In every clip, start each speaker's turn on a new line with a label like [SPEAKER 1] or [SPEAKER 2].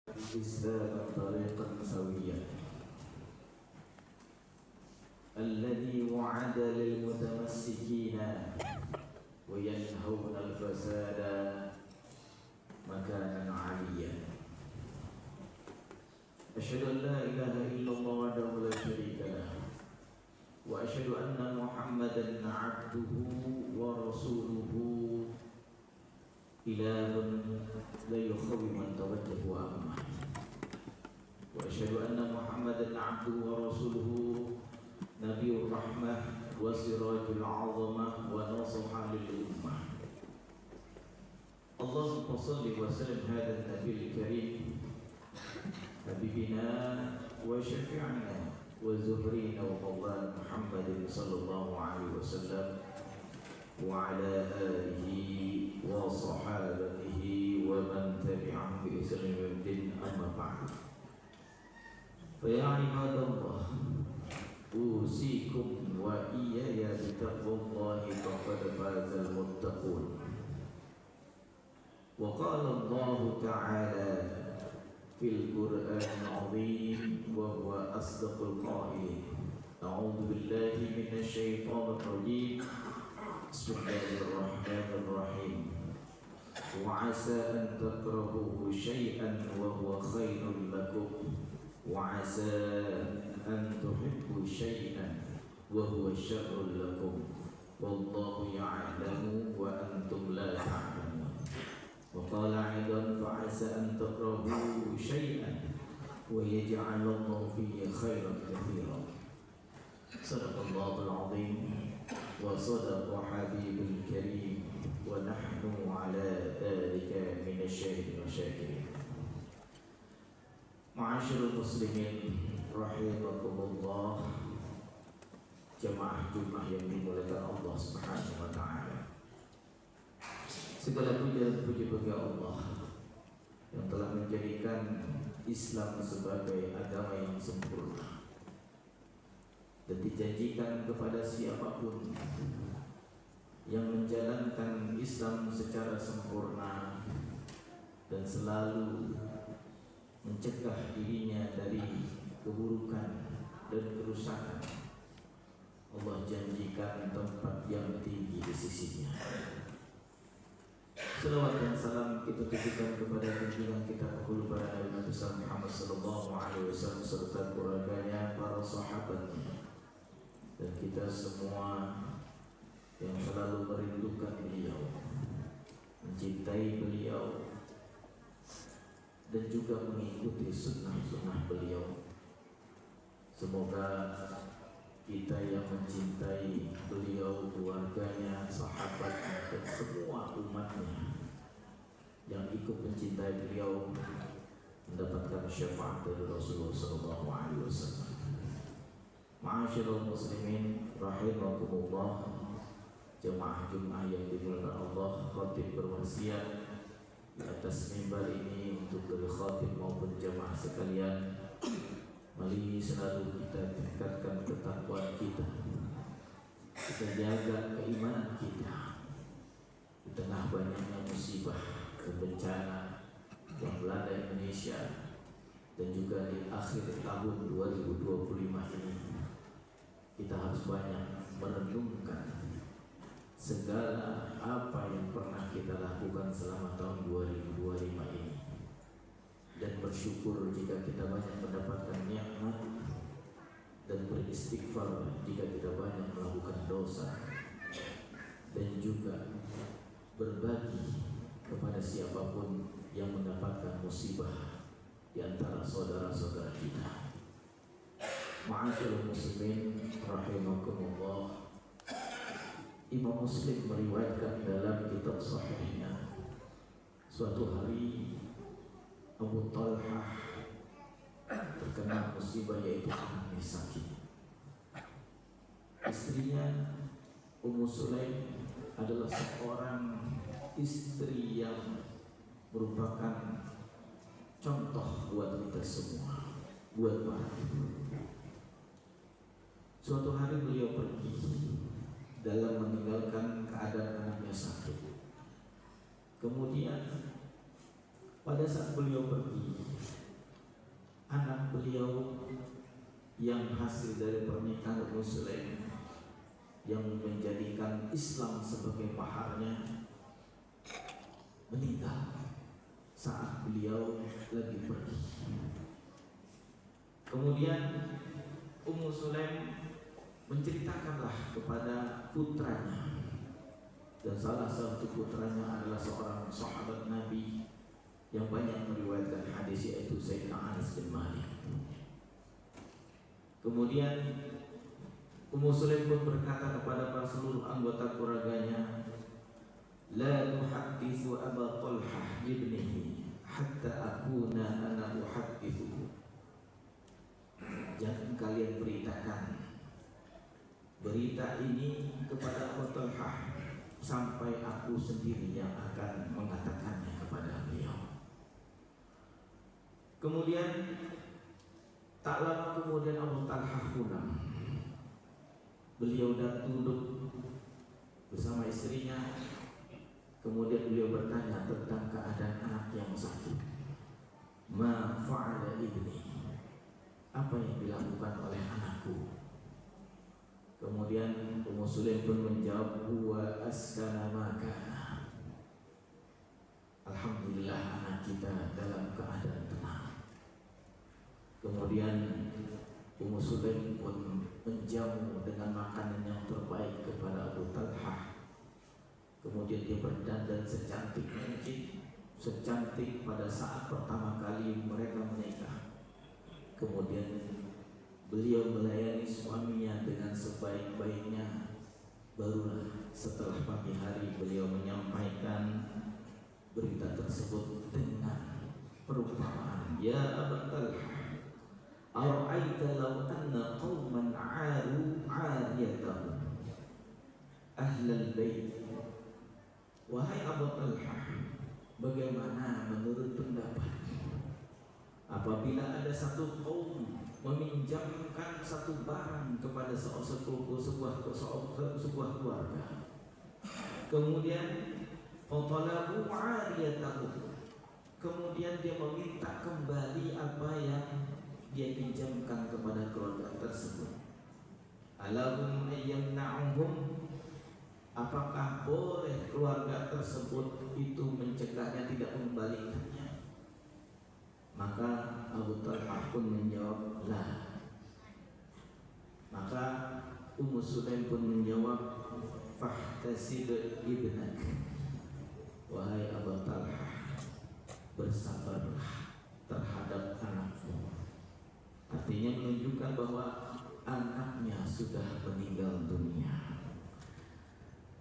[SPEAKER 1] الإسلام طريقا سويا الذي وعد للمتمسكين وينهون الفساد مكانا عليا. أشهد أن لا إله إلا الله وحده لا شريك له وأشهد أن محمدا عبده ورسوله إله لا يخوي من توجه وأمه. وأشهد أن محمدا عبده ورسوله نبي الرحمة وسراج العظمة ونصح للأمة. اللهم صل وسلم هذا النبي الكريم حبيبنا وشفيعنا وزهرينا ومولانا محمد صلى الله عليه وسلم وعلى آله وصحابته ومن تبعهم بإحسان إلى يوم الدين. أما بعد، فيا عباد الله، أوصيكم وإياي بتقوى الله فقد فاز المتقون. وقال الله تعالى في القرآن العظيم وهو أصدق القائلين: أعوذ بالله من الشيطان الرجيم، بسم الله الرحمن الرحيم. وعسى أن تكرهوا شيئا وهو خير لكم وعسى أن تحبوا شيئا وهو شر لكم والله يعلم وأنتم لا تعلمون. وقال أيضا: فعسى أن تكرهوا شيئا ويجعل الله فيه خيرا كثيرا. صدق الله العظيم وصدق حبيب الكريم ونحن على ذلك من الشاهدين والشاكرين. Ma'asyiral muslimin rahimakumullah, jemaah Jumat yang dimuliakan Allah Subhanahu wa taala. Segala puja dan puji bagi Allah yang telah menjadikan Islam sebagai agama yang sempurna dan dijanjikan kepada siapapun yang menjalankan Islam secara sempurna dan selalu mencegah dirinya dari keburukan dan kerusakan, Allah janjikan tempat yang tinggi di sisinya. Salawat dan salam kita tujukan kepada junjungan kita penghulu para Nabi Muhammad sallallahu alaihi wasallam serta keluarganya, para sahabatnya, dan kita semua yang selalu merindukan beliau, mencintai beliau, dan juga mengikuti sunnah-sunnah beliau. Semoga kita yang mencintai beliau, keluarganya, sahabatnya, dan semua umatnya yang ikut mencintai beliau mendapatkan syafaat dari Rasulullah SAW. Ma'asyiral muslimin rahimakumullah, jemaah Jumat yang dimuliakan Allah, khatib berwasiat di atas mimbar ini untuk dari khatib maupun jemaah sekalian, mari selalu kita tingkatkan ketakwaan kita jaga keimanan kita di tengah banyaknya musibah dan bencana yang melanda Indonesia dan juga di akhir tahun 2025 ini. Kita harus banyak merenungkan segala apa yang pernah kita lakukan selama tahun 2025 ini dan bersyukur jika kita banyak mendapatkan nikmat dan beristighfar jika kita banyak melakukan dosa, dan juga berbagi kepada siapapun yang mendapatkan musibah di antara saudara-saudara kita. Ma'asyiral muslimin rahimakumullah, Imam Muslim meriwayatkan dalam kitab sahihnya, suatu hari Abu Talhah terkena musibah, yaitu anaknya sakit. Istrinya Ummu Sulaim adalah seorang istri yang merupakan contoh buat kita semua, buat para ibu. Suatu hari beliau pergi dalam meninggalkan keadaan anaknya sakit. Kemudian pada saat beliau pergi, beliau yang hasil dari pernikahan Ummu Sulaim yang menjadikan Islam sebagai maharnya meninggal saat beliau lagi pergi. Kemudian Ummu Sulaim menceritakanlah kepada putranya, dan salah satu putranya adalah seorang sahabat Nabi yang banyak meriwayatkan hadis, yaitu Sayyidina Anas bin Malik. Kemudian Ummu Sulaim pun berkata kepada para seluruh anggota keluarganya, la tuhadditsu Aba Talhah ibnihi hatta akuna ana uhadditsuhu. Jangan kalian beritakan berita ini kepada Abu Talhah sampai aku sendiri yang akan mengatakannya kepada beliau. Kemudian tak lama kemudian Abu Talhah pulang. Beliau duduk bersama istrinya. Kemudian beliau bertanya tentang keadaan anak yang sakit. Ma fa'ala ibni, apa yang dilakukan oleh anakku? Kemudian Ummu Sulaim pun menjawab, huwa askana makana. Alhamdulillah anak kita dalam keadaan tenang. Kemudian Ummu Sulaim pun menjamu dengan makanan yang terbaik kepada Abu Talhah. Kemudian dia berdandan secantik mungkin, secantik pada saat pertama kali mereka menikah. Kemudian beliau melayani suaminya dengan sebaik-baiknya. Barulah setelah pagi hari beliau menyampaikan berita tersebut dengan perumpamaan, ya Abu Talhah, ara'aita law anna qauman 'aru 'ariyatahum ahlal bait. Wahai Abu Talhah, bagaimana menurut pendapat apabila ada satu kaum meminjamkan satu barang kepada sebuah keluarga, kemudian fatalabu 'ariyatahu, kemudian dia meminta kembali apa yang dia pinjamkan kepada keluarga tersebut. Alahum ayyamna'uhum, apakah boleh keluarga tersebut itu mencegahnya, tidak mengembalikannya? Maka Abu Talhah pun menjawab, la. Maka Ummu Sulaim pun menjawab, fahtasib ibnak, wahai Abu Talhah, bersabarlah terhadap anakmu. Artinya menunjukkan bahwa anaknya sudah meninggal dunia.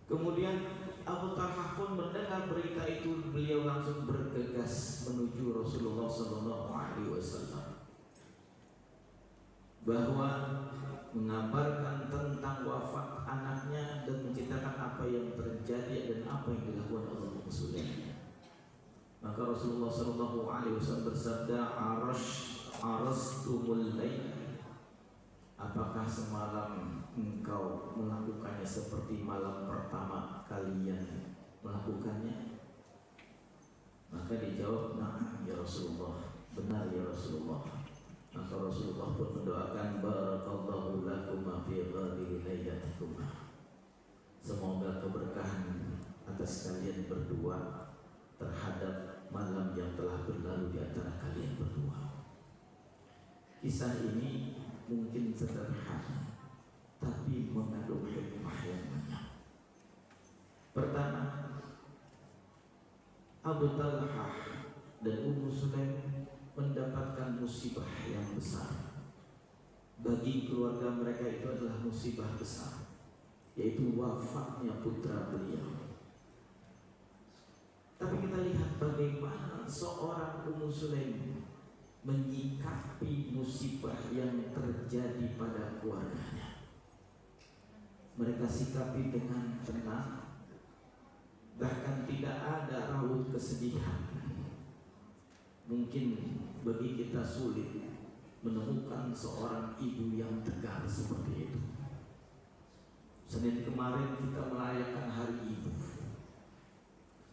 [SPEAKER 1] Kemudian Abu Talhah pun mendengar berita itu, beliau langsung bergegas menuju Rasulullah SAW, bahwa mengabarkan tentang wafat anaknya dan menceritakan apa yang terjadi dan apa yang dilakukan oleh Ummu Sulaim. Maka Rasulullah SAW bersabda, arastumul lail, apakah semalam engkau melakukannya seperti malam pertama kalian melakukannya? Maka dijawab, na'am ya Rasulullah, benar ya Rasulullah. Maka Rasulullah pun mendoakan, barakallahu lakuma fi ghadiri laylatikuma, semoga keberkahan atas kalian berdua terhadap malam yang telah berlalu di antara kalian berdua. Kisah ini mungkin sederhana, tapi mengandung hikmah yang banyak. Pertama, Abu Talhah dan Ummu Sulaim mendapatkan musibah yang besar. Bagi keluarga mereka itu adalah musibah besar, yaitu wafatnya putra beliau. Tapi kita lihat bagaimana seorang Ummu Sulaim menyikapi musibah yang terjadi pada keluarganya. Mereka sikapi dengan tenang, bahkan tidak ada raut kesedihan. Mungkin bagi kita sulit menemukan seorang ibu yang tegar seperti itu. Senin kemarin kita merayakan Hari Ibu.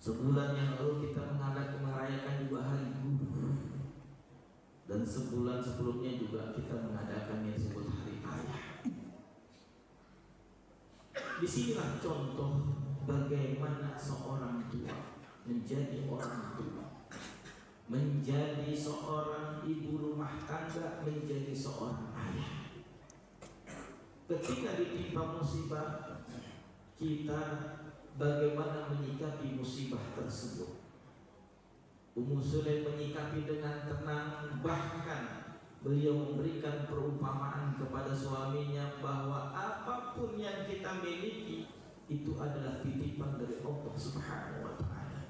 [SPEAKER 1] Sebulan yang lalu kita merayakan juga Hari Guru. Dan Dan sebulan sebelumnya juga kita mengadakan yang disebut Hari Ayah. Disinilah contoh bagaimana seorang tua menjadi orang tua, menjadi seorang ibu rumah tangga, menjadi seorang ayah. Ketika ditimpa musibah, kita bagaimana menyikapi musibah tersebut. Ummu Sulaim menyikapi dengan tenang, bahkan beliau memberikan perumpamaan kepada suaminya bahwa apapun yang kita miliki itu adalah titipan dari Allah Subhanahu wa Ta'ala.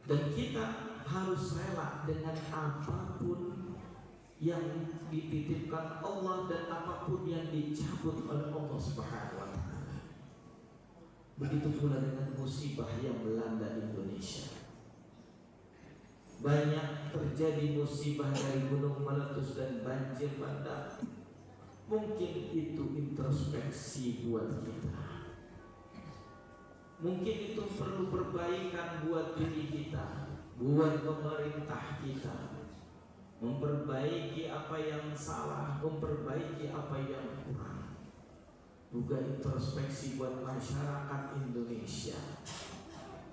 [SPEAKER 1] Dan kita harus rela dengan apapun yang dititipkan Allah dan apapun yang dicabut oleh Allah Subhanahu wa Ta'ala. Begitu pula dengan musibah yang melanda Indonesia. Banyak terjadi musibah dari gunung meletus dan banjir bandang. Mungkin itu introspeksi buat kita. Mungkin itu perlu perbaikan buat diri kita, buat pemerintah kita, memperbaiki apa yang salah, memperbaiki apa yang kurang. Juga introspeksi buat masyarakat Indonesia.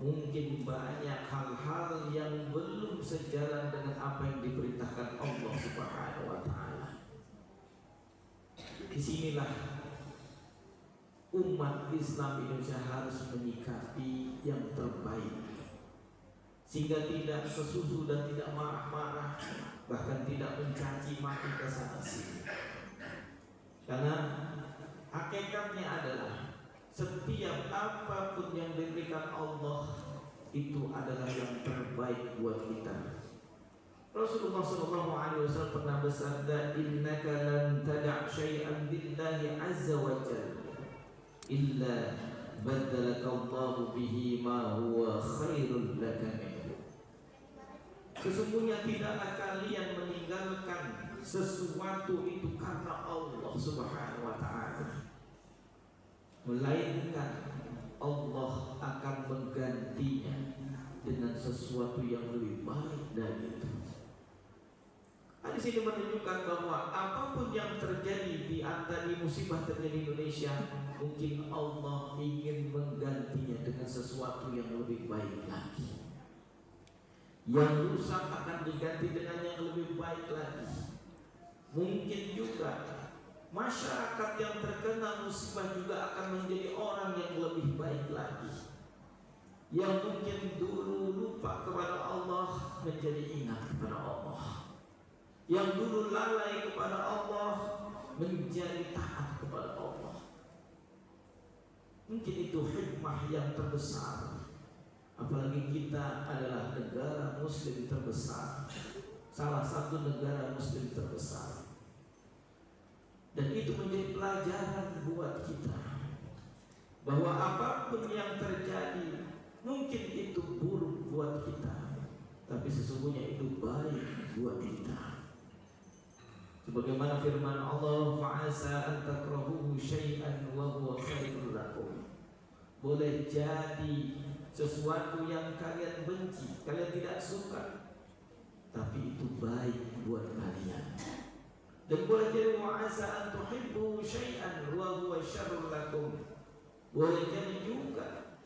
[SPEAKER 1] Mungkin banyak hal-hal yang belum sejalan dengan apa yang diperintahkan Allah Subhanahu wa Ta'ala. Disinilah umat Islam Indonesia harus menyikapi yang terbaik, sehingga tidak sesusu dan tidak marah-marah, bahkan tidak mencaci maki ke sana sini. Karena hakikatnya adalah setiap apapun yang diberikan Allah itu adalah yang terbaik buat kita. Rasulullah SAW pernah bersabda, "Innaka lan tada' syai'an billahi azza wa jalla illa badalaka Allah bihi ma huwa khairul laka minhu." Sesungguhnya tidaklah kalian meninggalkan sesuatu itu karena Allah Subhanahu wa Ta'ala, melainkan Allah akan menggantinya dengan sesuatu yang lebih baik dari itu. Hadis ini menunjukkan bahwa apapun yang terjadi di antara musibah terjadi di Indonesia, mungkin Allah ingin menggantinya dengan sesuatu yang lebih baik lagi. Yang rusak akan diganti dengan yang lebih baik lagi. Mungkin juga masyarakat yang terkena musibah juga akan menjadi orang yang lebih baik lagi. Yang mungkin dulu lupa kepada Allah menjadi ingat kepada Allah. Yang dulu lalai kepada Allah menjadi taat kepada Allah. Mungkin itu hikmah yang terbesar. Apalagi kita adalah negara muslim terbesar, salah satu negara muslim terbesar. Dan itu menjadi pelajaran buat kita, bahwa apapun yang terjadi, mungkin itu buruk buat kita, tapi sesungguhnya itu baik buat kita. Sebagaimana firman Allah, "Fa'asa an takrahu syai'an wa huwa khairul lakum." Boleh jadi sesuatu yang kalian benci, kalian tidak suka, tapi itu baik buat kalian. Dan boleh jadi wa'asa an tuhibbu syai'an wa huwa syarrul lakum. Boleh jadi juga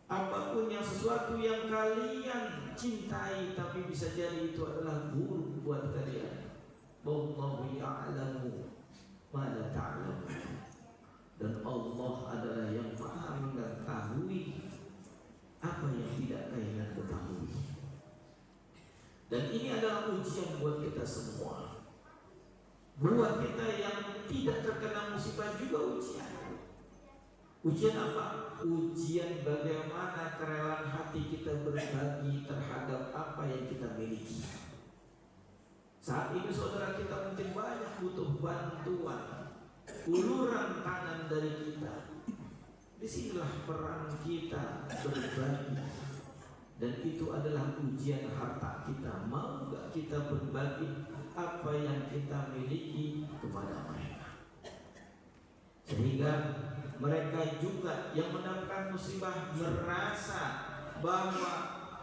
[SPEAKER 1] apapun yang sesuatu yang kalian cintai, tapi bisa jadi itu adalah buruk buat kalian. Wallahu ya'lamu ma la ta'lamun. Dan Allah adalah yang Maha mengetahui apa yang tidak kalian ketahui. Dan ini adalah ujian buat kita semua. Buat kita yang tidak terkena musibah juga ujian. Ujian apa? Ujian bagaimana kerelaan hati kita berbagi terhadap apa yang kita miliki. Saat ini saudara kita mungkin banyak butuh bantuan, uluran tangan dari kita. Disinilah peran kita berbagi. Dan itu adalah ujian harta kita. Mau gak kita berbagi apa yang kita miliki kepada mereka, sehingga mereka juga yang mendapatkan musibah merasa bahwa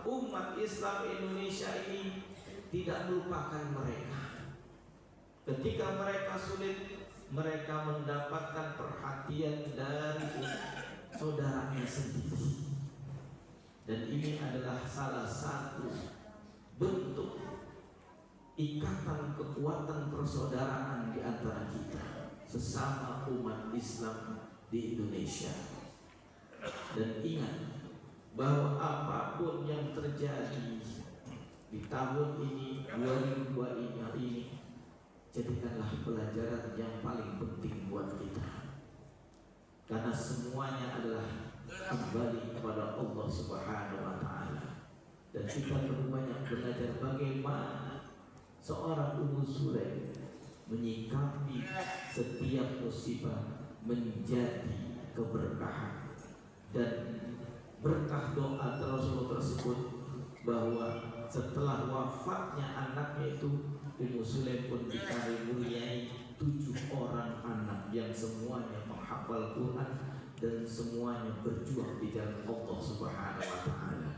[SPEAKER 1] umat Islam Indonesia ini tidak melupakan mereka. Ketika mereka sulit, mereka mendapatkan perhatian dari saudaranya sendiri. Dan ini adalah salah satu bentuk ikatan kekuatan persaudaraan di antara kita sesama umat Islam di Indonesia. Dan ingat bahwa apapun yang terjadi di tahun ini 2002 ini, jadikanlah pelajaran yang paling penting buat kita, karena semuanya adalah kembali kepada Allah Subhanahu wa Ta'ala. Dan kita perlu banyak belajar bagaimana seorang Ummu Sulaim menyikapi setiap musibah menjadi keberkahan. Dan berkah doa Rasulullah tersebut bahwa setelah wafatnya anaknya itu, Ummu Sulaim pun dikaruniai 7 orang anak yang semuanya menghafal Quran dan semuanya berjuang di jalan Allah Subhanahu wa Ta'ala.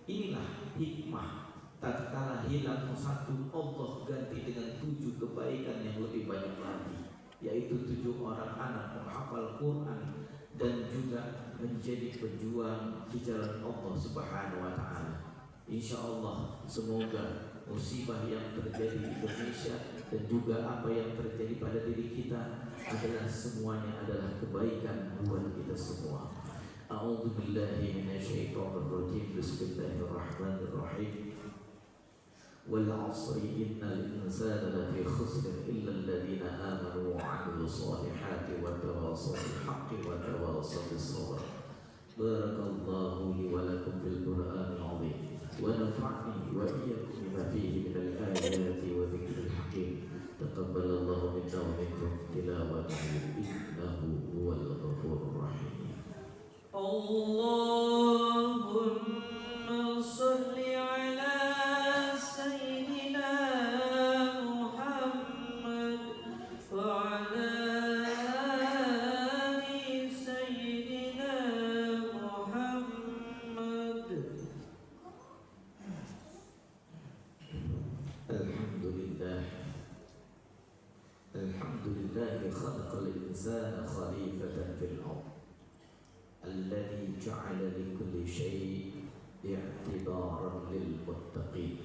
[SPEAKER 1] Inilah hikmah, tatkala hilang satu, Allah ganti dengan 7 kebaikan yang lebih banyak lagi, yaitu 7 orang anak menghafal Quran dan juga menjadi pejuang di jalan Allah Subhanahu wa Ta'ala. Insya Allah semoga musibah yang terjadi di Indonesia dan juga apa yang terjadi pada diri kita adalah semuanya adalah kebaikan buat kita semua. A'udzu billahi minasyaitonir rajim. Bismillahirrahmanirrahim. Wal 'asri innal insana lafi khusr illa alladhina amanu wa 'amilus solihati wa tawassaw bil haqqi wa tawassaw bis sabr. Barakallahu li wa lakum fil Qur'anil 'azim. ونفعني وإياكم بما فيه من الآيات وذكر الحكيم. تقبل الله منا ومنكم تلاوته إنه هو الغفور الرحيم. اللهم صل على سيدنا محمد وعلى آل سيدنا محمد. الحمد لله خلق الإنسان خليفة في الأرض الذي جعل لكل شيء اعتبارا للمتقين.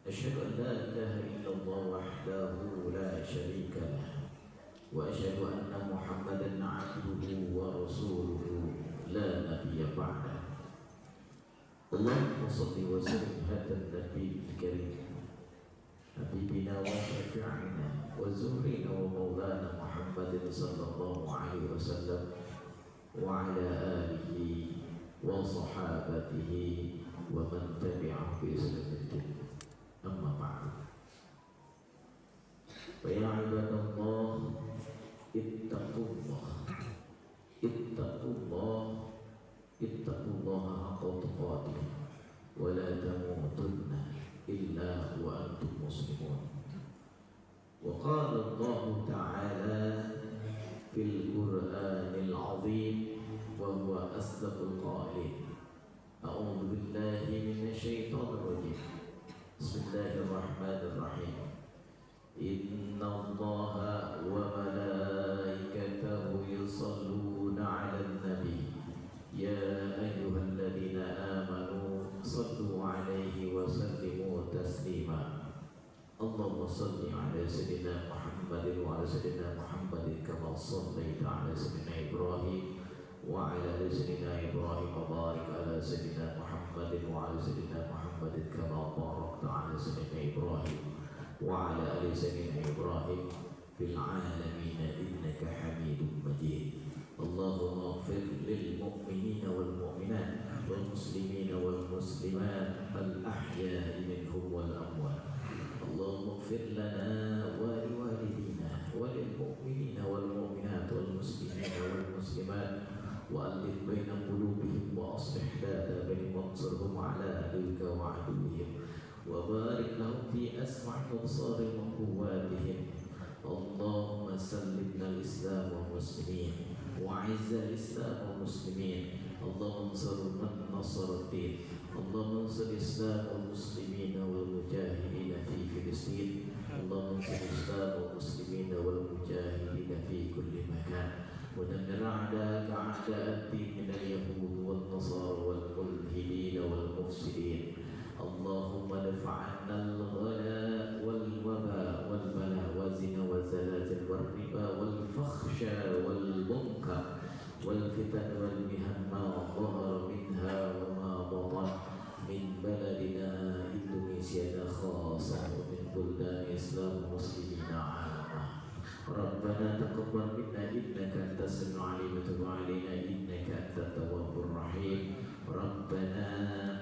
[SPEAKER 1] أشهد أن لا إله إلا الله وحده لا شريك له وأشهد أن محمدا عبده ورسوله لا نبي بعده. اللهم صل وسلم على النبي الكريم حبيبنا وشفيعنا وزهرنا ومولانا محمد صلى الله عليه وسلم وعلى آله وصحابته ومن تبعه بإحسان الدين. أما بعد، فيا عباد الله اتقوا الله اتقوا الله اتقوا الله حق تقاته ولا تموتن إلا وأنتم مسلمون. وقال الله تعالى في القرآن العظيم وهو أصدق القائلين. أعوذ بالله من الشيطان الرجيم. بسم الله الرحمن الرحيم. إن الله وملائكته يصلون على النبي يا أيها الذين آمنوا صلوا عليه وسلموا تسليما. اللهم صل على سيدنا محمد وعلى سيدنا محمد كما صليت على سيدنا إبراهيم وعلى آل سيدنا إبراهيم وبارك على سيدنا محمد وعلى سيدنا محمد كما باركت على سيدنا إبراهيم وعلى آل سيدنا إبراهيم في العالمين إنك حميد مجيد. اللهم اغفر للمؤمنين والمؤمنات والمسلمين والمسلمات الأحياء منهم والأموات. اللهم اغفر لنا ولوالدينا وللمؤمنين والمؤمنات والمسلمين والمسلمات وألف بين قلوبهم وأصلح ذات بينهم وانصرهم على عدوك وعدوهم وبارك لهم في أسماعهم وأبصارهم وقواتهم. اللهم سلمنا الإسلام والمسلمين وأعز الإسلام والمسلمين. اللهم انصر من نصر الدين. اللهم انصر الإسلام والمسلمين والمجاهدين أعداءك أعداء الدين من اليهود والنصارى والملحدين والمفسدين اللهم ادفع عنا الغلاء والوباء والبلاء والزنا والزلازل والربا والفحشاء والمنكر والفتن والمهن ما ظهر منها وما بطن من بلدنا إندونيسيا خاصة ومن بلدان الإسلام المسلمين عامة. ربنا تقبل منا إنك أنت السميع العليم وتب علينا إنك أنت التواب الرحيم. ربنا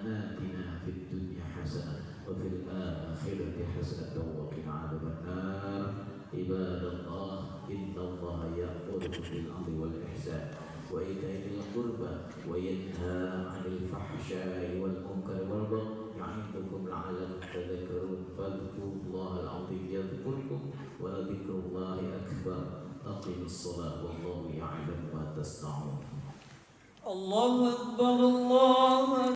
[SPEAKER 1] آتنا في الدنيا حسنة وفي الآخرة حسنة وقنا عذاب النار. عباد الله إن الله يأمر بالعدل والإحسان وإيتاء ذي القربى وينهى عن الفحشاء والمنكر والبغي يعظكم لعلكم تذكرون فاذكروا الله العظيم يذكركم ولذكر الله أكبر. أقم الصلاة والله يعلم ما تصنعون.
[SPEAKER 2] الله أكبر الله